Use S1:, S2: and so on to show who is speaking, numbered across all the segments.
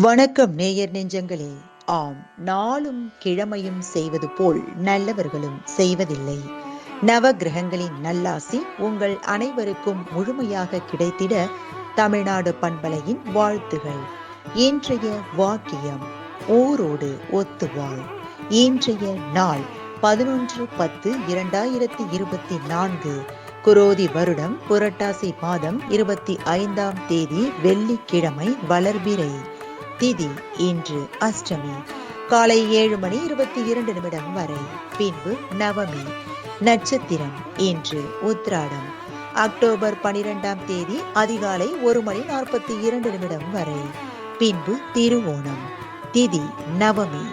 S1: வணக்கம் நேயர் நெஞ்சங்களே. ஆம், நாளும் கிழமையும் செய்வது போல் நல்லவர்களும் செய்வதில்லை. நவ கிரகங்களின் நல்லாசி உங்கள் அனைவருக்கும் முழுமையாக கிடைத்திட தமிழ்நாடு பண்பலையின் வாழ்த்துகள். இன்றைய வாக்கியம்: ஊரோடு ஒத்துவாள். இன்றைய நாள் 11/10/2024, குரோதி வருடம் புரட்டாசி மாதம் 25ஆம் தேதி வெள்ளிக்கிழமை, வளர்பிறை. திதி இன்று அஷ்டமி. காலை 7:22 வரை. பின்பு நவமி. நட்சத்திரம் இன்று உத்திராடம். அக்டோபர் 12ஆம் தேதி அதிகாலை 1:42 வரை. பின்பு திருவோணம். திதி நவமி.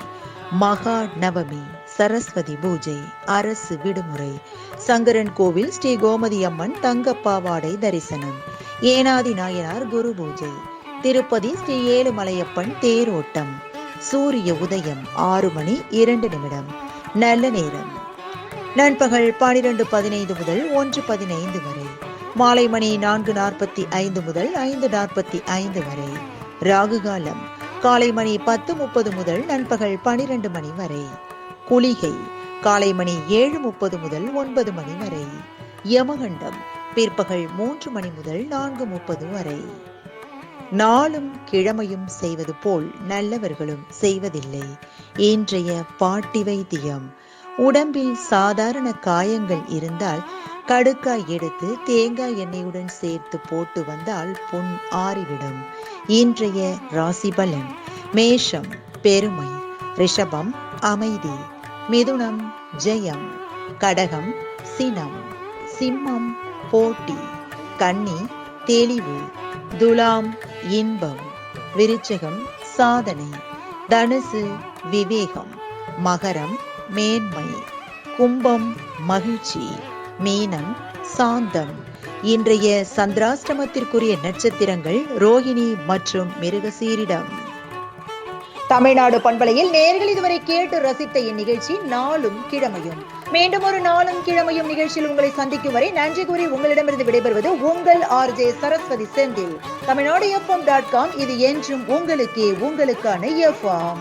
S1: மகா நவமி. சரஸ்வதி பூஜை. அரசு விடுமுறை. சங்கரன் கோவில் ஸ்ரீ கோமதி அம்மன் தங்கப்பாவாடை தரிசனம். ஏனாதி நாயனார் குரு பூஜை. திருப்பதி ஸ்ரீ ஏழுமலையப்பன் தேரோட்டம். சூரிய உதயம் 6:02. நல்ல நேரம் நண்பகல் 12:15 முதல் 1:15 வரை. மாலை மணி 4:45 முதல் 5:45 வரை. ராகு காலம் காலை மணி 10:30 முதல் நண்பகல் 12 மணி வரை. குளிகை காலை மணி 7:30 முதல் 9 மணி வரை. யமகண்டம் பிற்பகல் 3 மணி முதல் 4:30 வரை. நாளும் கிழமையும் செய்வது போல் நல்லவர்களும் செய்வதில்லை. இன்றைய பாட்டி வைத்தியம்: உடம்பில் சாதாரண காயங்கள் இருந்தால் கடுக்காய் எடுத்து தேங்காய் எண்ணெயுடன் சேர்த்து போட்டு வந்தால் புண் ஆறிவிடும். இன்றைய ராசி பலன்: மேஷம் பெருமை, ரிஷபம் அமைதி, மிதுனம் ஜெயம், கடகம் சினம், சிம்மம் போட்டி, கன்னி தெளிவு, துலாம் இன்பம், விருச்சிகம் சாதனை, தனுசு விவேகம், மகரம் மேன்மை, கும்பம் மகிழ்ச்சி, மீனம் சாந்தம். இன்றைய சந்திராஷ்டமத்திற்குரிய நட்சத்திரங்கள் ரோகிணி மற்றும் மிருகசீரிடம். தமிழ்நாடு பண்பலையில் நேயர்கள் இதுவரை கேட்டு ரசித்த இந்நிகழ்ச்சி நாளும் கிழமையும். மீண்டும் ஒரு நாளும் கிழமையும் நிகழ்ச்சியில் உங்களை சந்திக்கும் வரை நன்றி கூறி உங்களிடமிருந்து விடைபெறுவது உங்கள் RJ சரஸ்வதி செந்தில். தமிழ்நாடு FM.com. இது என்றும் உங்களுக்கே, உங்களுக்கான FM.